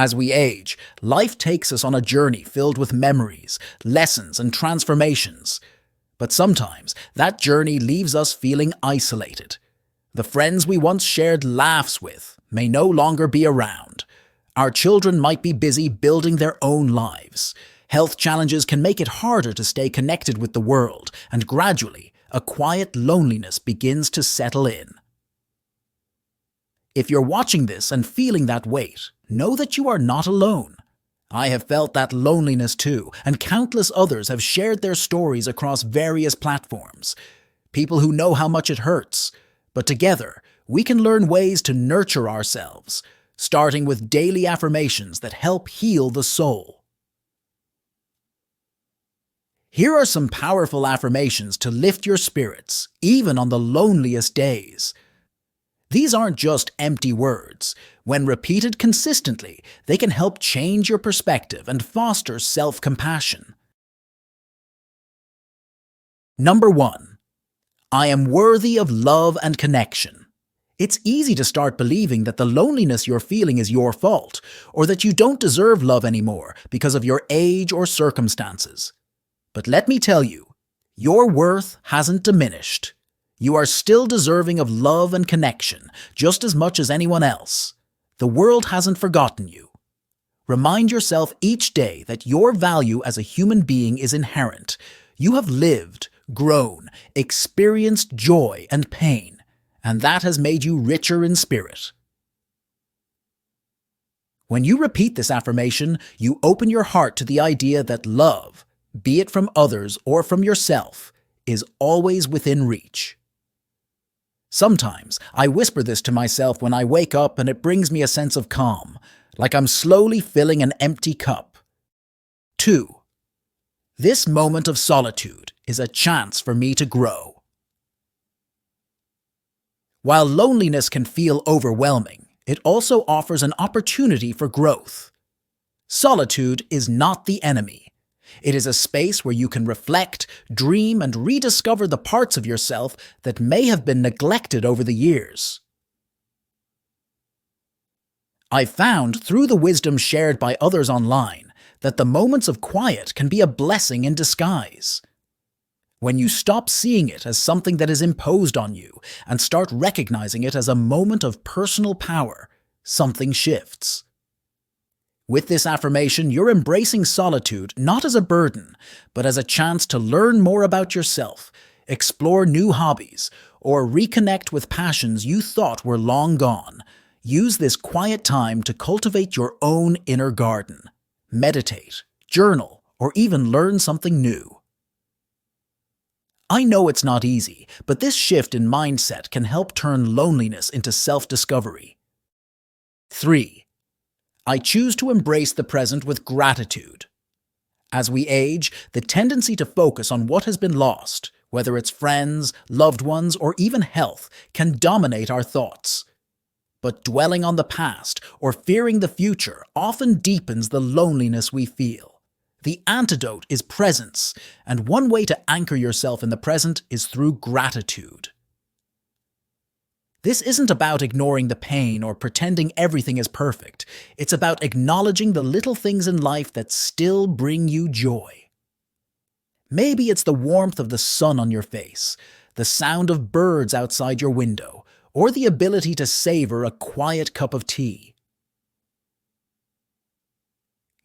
As we age, life takes us on a journey filled with memories, lessons, and transformations. But sometimes that journey leaves us feeling isolated. The friends we once shared laughs with may no longer be around. Our children might be busy building their own lives. Health challenges can make it harder to stay connected with the world, and gradually, a quiet loneliness begins to settle in. If you're watching this and feeling that weight, know that you are not alone. I have felt that loneliness too, and countless others have shared their stories across various platforms. People who know how much it hurts. But together, we can learn ways to nurture ourselves, starting with daily affirmations that help heal the soul. Here are some powerful affirmations to lift your spirits, even on the loneliest days. These aren't just empty words. When repeated consistently, they can help change your perspective and foster self-compassion. Number 1. I am worthy of love and connection. It's easy to start believing that the loneliness you're feeling is your fault, or that you don't deserve love anymore because of your age or circumstances. But let me tell you, your worth hasn't diminished. You are still deserving of love and connection, just as much as anyone else. The world hasn't forgotten you. Remind yourself each day that your value as a human being is inherent. You have lived, grown, experienced joy and pain, and that has made you richer in spirit. When you repeat this affirmation, you open your heart to the idea that love, be it from others or from yourself, is always within reach. Sometimes I whisper this to myself when I wake up, and it brings me a sense of calm, like I'm slowly filling an empty cup. 2. This moment of solitude is a chance for me to grow. While loneliness can feel overwhelming, it also offers an opportunity for growth. Solitude is not the enemy. It is a space where you can reflect, dream, and rediscover the parts of yourself that may have been neglected over the years. I've found, through the wisdom shared by others online, that the moments of quiet can be a blessing in disguise. When you stop seeing it as something that is imposed on you and start recognizing it as a moment of personal power, something shifts. With this affirmation, you're embracing solitude not as a burden, but as a chance to learn more about yourself, explore new hobbies, or reconnect with passions you thought were long gone. Use this quiet time to cultivate your own inner garden. Meditate, journal, or even learn something new. I know it's not easy, but this shift in mindset can help turn loneliness into self-discovery. 3. I choose to embrace the present with gratitude. As we age, the tendency to focus on what has been lost, whether it's friends, loved ones, or even health, can dominate our thoughts. But dwelling on the past or fearing the future often deepens the loneliness we feel. The antidote is presence, and one way to anchor yourself in the present is through gratitude. This isn't about ignoring the pain or pretending everything is perfect. It's about acknowledging the little things in life that still bring you joy. Maybe it's the warmth of the sun on your face, the sound of birds outside your window, or the ability to savor a quiet cup of tea.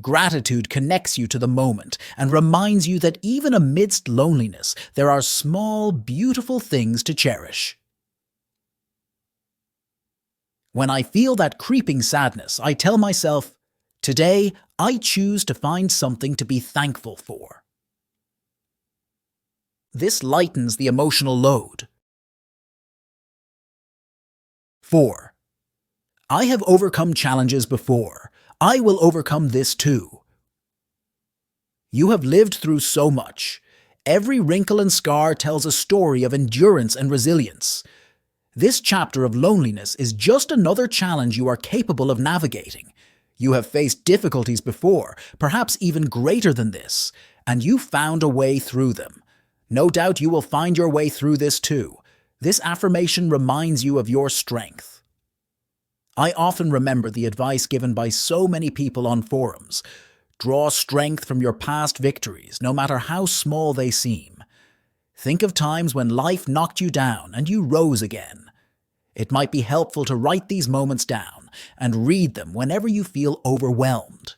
Gratitude connects you to the moment and reminds you that even amidst loneliness, there are small, beautiful things to cherish. When I feel that creeping sadness, I tell myself, today I choose to find something to be thankful for. This lightens the emotional load. 4. I have overcome challenges before. I will overcome this too. You have lived through so much. Every wrinkle and scar tells a story of endurance and resilience. This chapter of loneliness is just another challenge you are capable of navigating. You have faced difficulties before, perhaps even greater than this, and you found a way through them. No doubt you will find your way through this too. This affirmation reminds you of your strength. I often remember the advice given by so many people on forums. Draw strength from your past victories, no matter how small they seem. Think of times when life knocked you down and you rose again. It might be helpful to write these moments down and read them whenever you feel overwhelmed.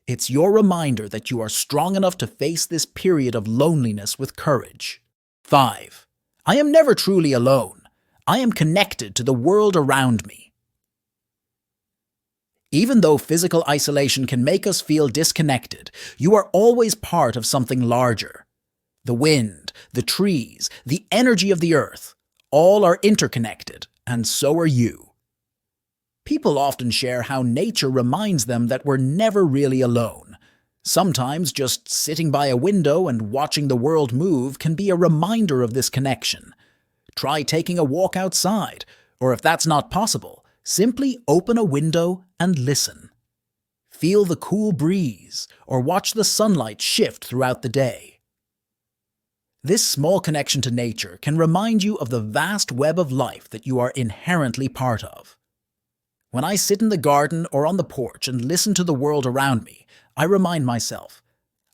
It's your reminder that you are strong enough to face this period of loneliness with courage. 5. I am never truly alone. I am connected to the world around me. Even though physical isolation can make us feel disconnected, you are always part of something larger. The wind, the trees, the energy of the earth, all are interconnected, and so are you. People often share how nature reminds them that we're never really alone. Sometimes just sitting by a window and watching the world move can be a reminder of this connection. Try taking a walk outside, or if that's not possible, simply open a window and listen. Feel the cool breeze, or watch the sunlight shift throughout the day. This small connection to nature can remind you of the vast web of life that you are inherently part of. When I sit in the garden or on the porch and listen to the world around me, I remind myself,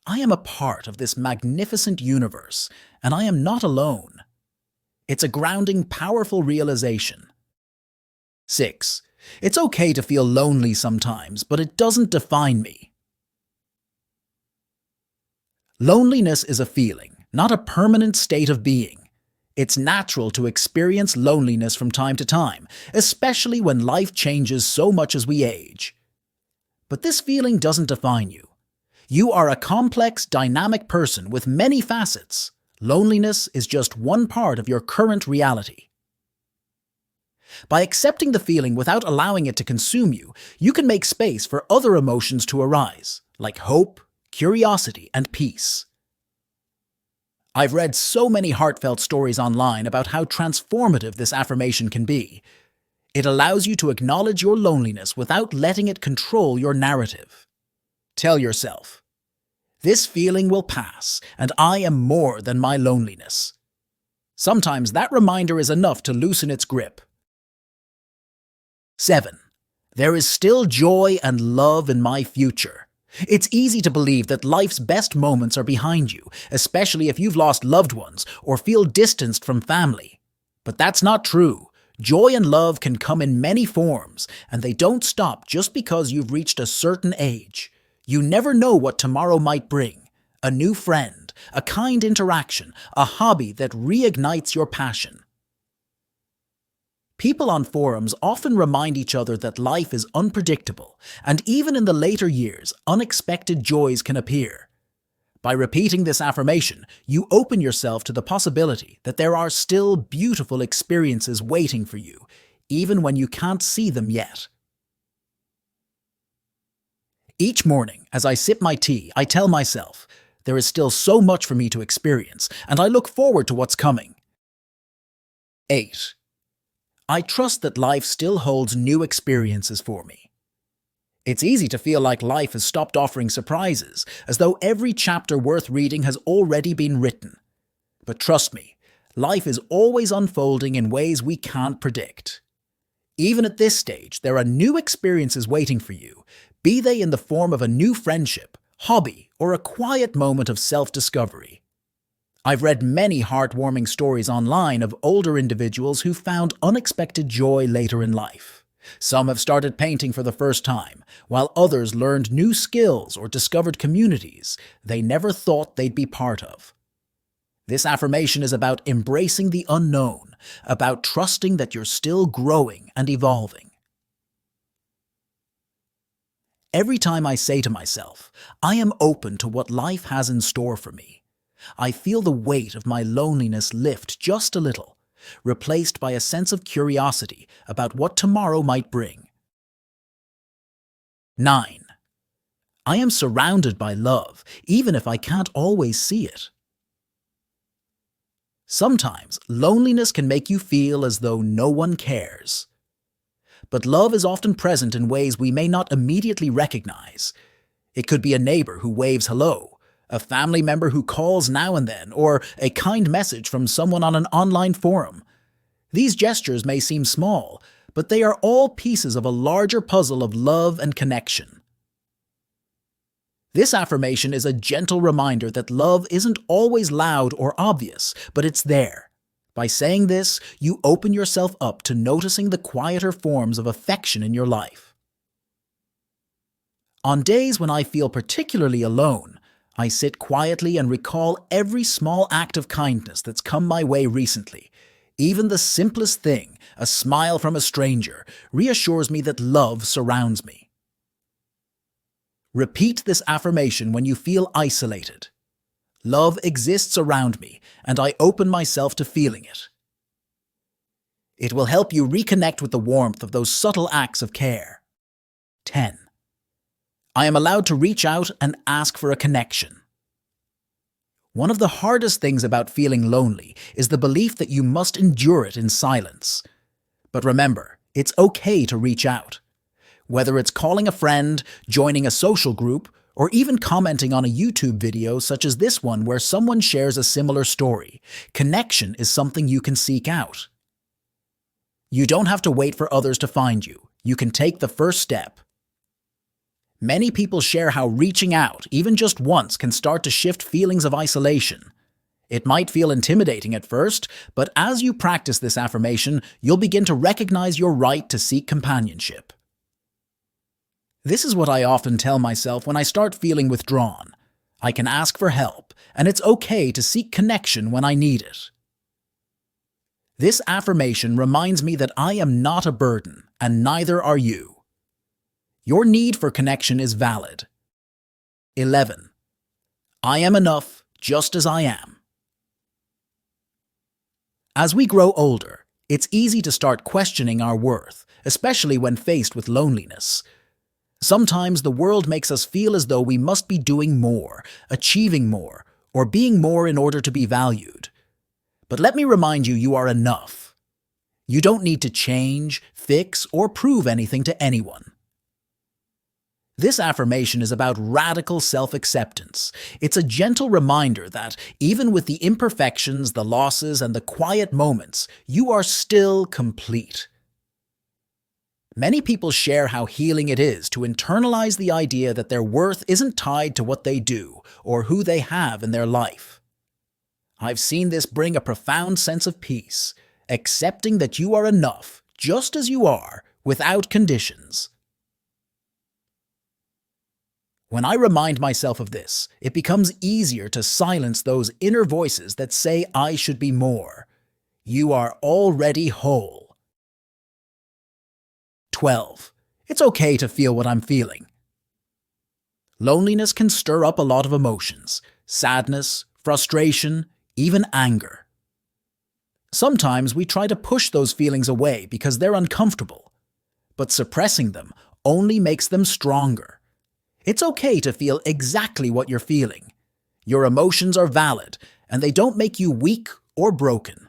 I am a part of this magnificent universe, and I am not alone. It's a grounding, powerful realization. 6. It's okay to feel lonely sometimes, but it doesn't define me. Loneliness is a feeling, not a permanent state of being. It's natural to experience loneliness from time to time, especially when life changes so much as we age. But this feeling doesn't define you. You are a complex, dynamic person with many facets. Loneliness is just one part of your current reality. By accepting the feeling without allowing it to consume you, you can make space for other emotions to arise, like hope, curiosity, and peace. I've read so many heartfelt stories online about how transformative this affirmation can be. It allows you to acknowledge your loneliness without letting it control your narrative. Tell yourself, this feeling will pass, and I am more than my loneliness. Sometimes that reminder is enough to loosen its grip. 7. There is still joy and love in my future. It's easy to believe that life's best moments are behind you, especially if you've lost loved ones or feel distanced from family. But that's not true. Joy and love can come in many forms, and they don't stop just because you've reached a certain age. You never know what tomorrow might bring. A new friend, a kind interaction, a hobby that reignites your passion. People on forums often remind each other that life is unpredictable, and even in the later years, unexpected joys can appear. By repeating this affirmation, you open yourself to the possibility that there are still beautiful experiences waiting for you, even when you can't see them yet. Each morning, as I sip my tea, I tell myself, there is still so much for me to experience, and I look forward to what's coming. 8. I trust that life still holds new experiences for me. It's easy to feel like life has stopped offering surprises, as though every chapter worth reading has already been written. But trust me, life is always unfolding in ways we can't predict. Even at this stage, there are new experiences waiting for you, be they in the form of a new friendship, hobby, or a quiet moment of self-discovery. I've read many heartwarming stories online of older individuals who found unexpected joy later in life. Some have started painting for the first time, while others learned new skills or discovered communities they never thought they'd be part of. This affirmation is about embracing the unknown, about trusting that you're still growing and evolving. Every time I say to myself, I am open to what life has in store for me, I feel the weight of my loneliness lift just a little, replaced by a sense of curiosity about what tomorrow might bring. 9. I am surrounded by love, even if I can't always see it. Sometimes, loneliness can make you feel as though no one cares. But love is often present in ways we may not immediately recognize. It could be a neighbor who waves hello, a family member who calls now and then, or a kind message from someone on an online forum. These gestures may seem small, but they are all pieces of a larger puzzle of love and connection. This affirmation is a gentle reminder that love isn't always loud or obvious, but it's there. By saying this, you open yourself up to noticing the quieter forms of affection in your life. On days when I feel particularly alone, I sit quietly and recall every small act of kindness that's come my way recently. Even the simplest thing, a smile from a stranger, reassures me that love surrounds me. Repeat this affirmation when you feel isolated. Love exists around me, and I open myself to feeling it. It will help you reconnect with the warmth of those subtle acts of care. 10. I am allowed to reach out and ask for a connection. One of the hardest things about feeling lonely is the belief that you must endure it in silence. But remember, it's okay to reach out. Whether it's calling a friend, joining a social group, or even commenting on a YouTube video such as this one where someone shares a similar story, connection is something you can seek out. You don't have to wait for others to find you. You can take the first step. Many people share how reaching out, even just once, can start to shift feelings of isolation. It might feel intimidating at first, but as you practice this affirmation, you'll begin to recognize your right to seek companionship. This is what I often tell myself when I start feeling withdrawn. I can ask for help, and it's okay to seek connection when I need it. This affirmation reminds me that I am not a burden, and neither are you. Your need for connection is valid. 11. I am enough just as I am. As we grow older, it's easy to start questioning our worth, especially when faced with loneliness. Sometimes the world makes us feel as though we must be doing more, achieving more, or being more in order to be valued. But let me remind you, you are enough. You don't need to change, fix, or prove anything to anyone. This affirmation is about radical self-acceptance. It's a gentle reminder that, even with the imperfections, the losses, and the quiet moments, you are still complete. Many people share how healing it is to internalize the idea that their worth isn't tied to what they do or who they have in their life. I've seen this bring a profound sense of peace, accepting that you are enough, just as you are, without conditions. When I remind myself of this, it becomes easier to silence those inner voices that say I should be more. You are already whole. 12. It's okay to feel what I'm feeling. Loneliness can stir up a lot of emotions: sadness, frustration, even anger. Sometimes we try to push those feelings away because they're uncomfortable, but suppressing them only makes them stronger. It's okay to feel exactly what you're feeling. Your emotions are valid, and they don't make you weak or broken.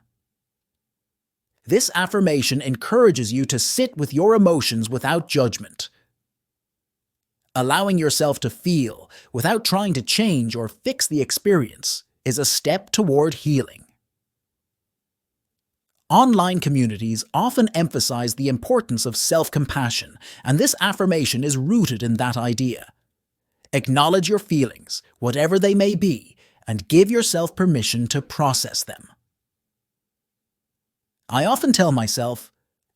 This affirmation encourages you to sit with your emotions without judgment. Allowing yourself to feel without trying to change or fix the experience is a step toward healing. Online communities often emphasize the importance of self-compassion, and this affirmation is rooted in that idea. Acknowledge your feelings, whatever they may be, and give yourself permission to process them. I often tell myself,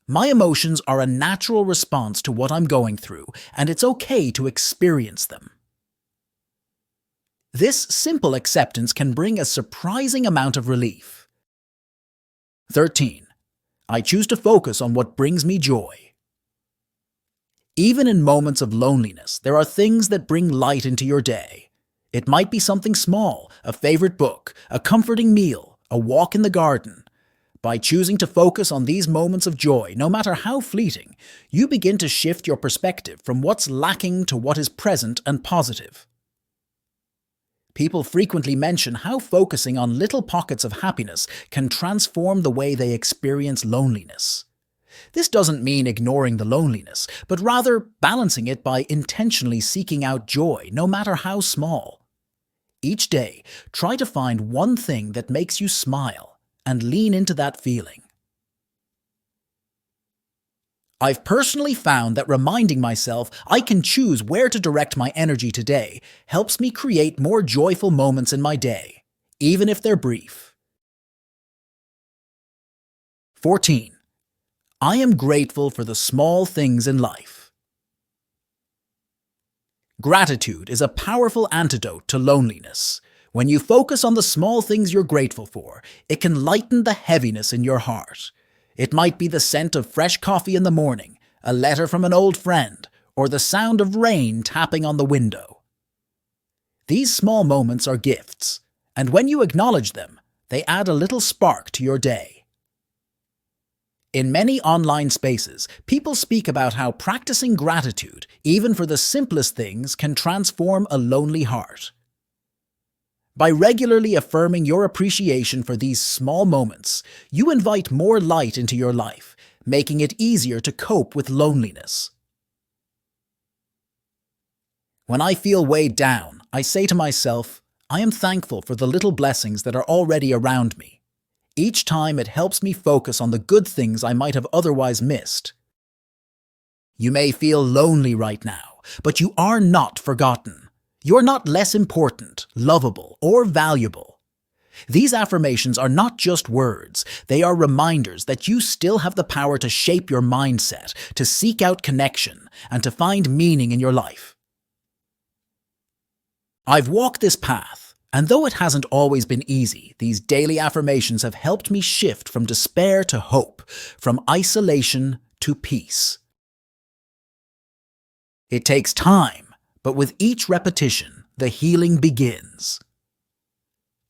my emotions are a natural response to what I'm going through, and it's okay to experience them. This simple acceptance can bring a surprising amount of relief. 13. I choose to focus on what brings me joy. Even in moments of loneliness, there are things that bring light into your day. It might be something small, a favorite book, a comforting meal, a walk in the garden. By choosing to focus on these moments of joy, no matter how fleeting, you begin to shift your perspective from what's lacking to what is present and positive. People frequently mention how focusing on little pockets of happiness can transform the way they experience loneliness. This doesn't mean ignoring the loneliness, but rather balancing it by intentionally seeking out joy, no matter how small. Each day, try to find one thing that makes you smile and lean into that feeling. I've personally found that reminding myself I can choose where to direct my energy today helps me create more joyful moments in my day, even if they're brief. 14. I am grateful for the small things in life. Gratitude is a powerful antidote to loneliness. When you focus on the small things you're grateful for, it can lighten the heaviness in your heart. It might be the scent of fresh coffee in the morning, a letter from an old friend, or the sound of rain tapping on the window. These small moments are gifts, and when you acknowledge them, they add a little spark to your day. In many online spaces, people speak about how practicing gratitude, even for the simplest things, can transform a lonely heart. By regularly affirming your appreciation for these small moments, you invite more light into your life, making it easier to cope with loneliness. When I feel weighed down, I say to myself, I am thankful for the little blessings that are already around me. Each time it helps me focus on the good things I might have otherwise missed. You may feel lonely right now, but you are not forgotten. You're not less important, lovable, or valuable. These affirmations are not just words, they are reminders that you still have the power to shape your mindset, to seek out connection, and to find meaning in your life. I've walked this path, and though it hasn't always been easy, these daily affirmations have helped me shift from despair to hope, from isolation to peace. It takes time, but with each repetition, the healing begins.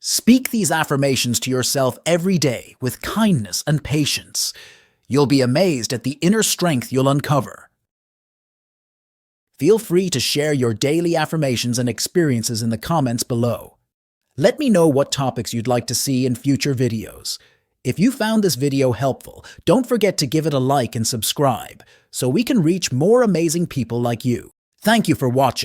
Speak these affirmations to yourself every day with kindness and patience. You'll be amazed at the inner strength you'll uncover. Feel free to share your daily affirmations and experiences in the comments below. Let me know what topics you'd like to see in future videos. If you found this video helpful, don't forget to give it a like and subscribe, so we can reach more amazing people like you. Thank you for watching.